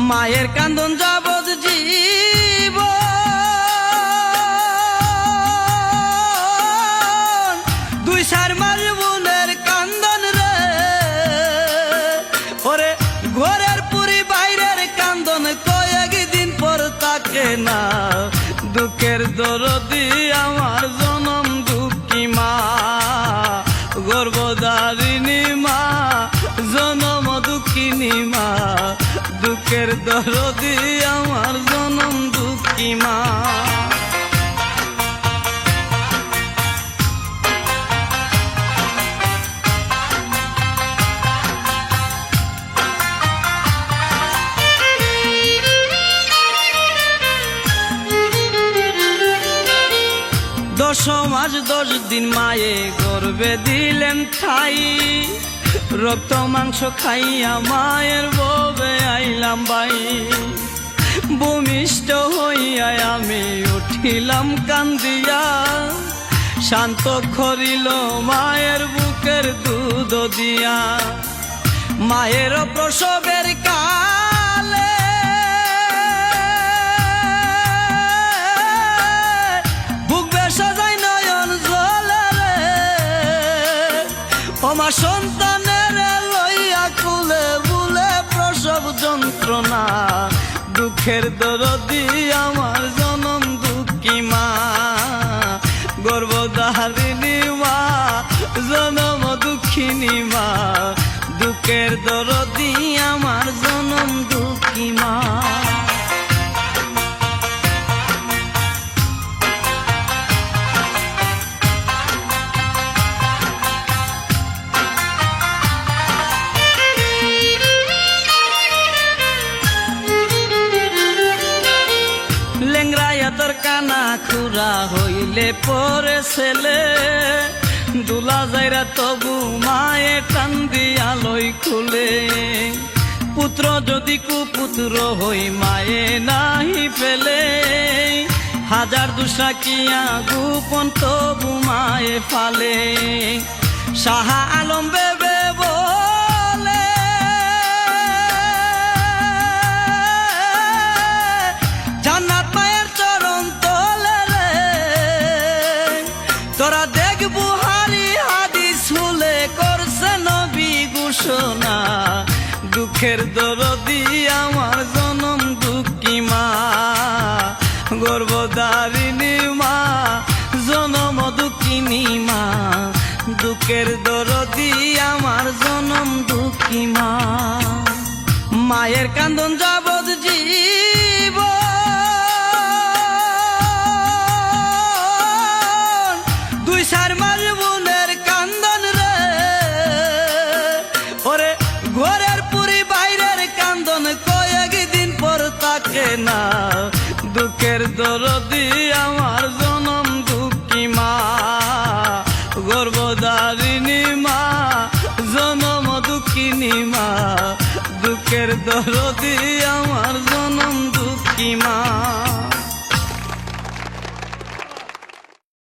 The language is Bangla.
মায়ের কান্দন যাবৎ জীব দুই সার মার বোনের কান্দন রে ওরে ঘরের পুরি বাইরের কান্দন কয়েকদিন পর তাকে না দুঃখের দরদি আমার জনম দুঃখী মা গর্ভধারিণী মা জনম দুঃখিনী মা দুঃখের দরদি আমার জনম দুঃখী মা দশ মাস 10 দিন মায়ে গর্ভে দিলেন ঠাই রক্ত মাংস খাইয়া মায়ের ববে আইলাম বাই ভূমিষ্ঠ হইয়া আমি উঠিলাম কান্দিয়া শান্ত করিল মায়ের বুকের দুধ দিয়া মায়ের প্রসবের কালে আমার সন্তানের লইয়া কুলে বুলে প্রসব যন্ত্রণা দুঃখের দরদি আমার জনম দুঃখী মা গর্ভধারিণী মা জনম দুঃখিনী মা দুঃখের দরদি আমার জনম দুঃখী মা তোর কানা খুরা হইলে পরে ছেলে দুলা যাইরা তবু মায়ে টান দিয়া লই খুলে পুত্র যদি কুপুত্র হই মায়ে নাহি পেলে হাজার দুসা কিয়া গোপন তবু মায়ে ফালে শাহ আলম বেবে তোরা দেখ বুহারি হাদিস হলে করছে নবী ঘোষণা দুঃখের দরদি আমার জনম দুঃখী মা গর্ভধারিণী মা জনম দুঃখিনী মা দুঃখের দরদি আমার জনম দুঃখী মা মায়ের কান্দন যাবৎ জীব সার মার বোনের কান্দন রে ওরে ঘরের পুরি বাইরের কান্দন কয়েকদিন পর তাকে না দুঃখের দরদি আমার জনম দুঃখী মা গর্ভধারিণী মা জনম দুঃখিনী মা দুঃখের দরদি আমার জনম দুঃখী মা।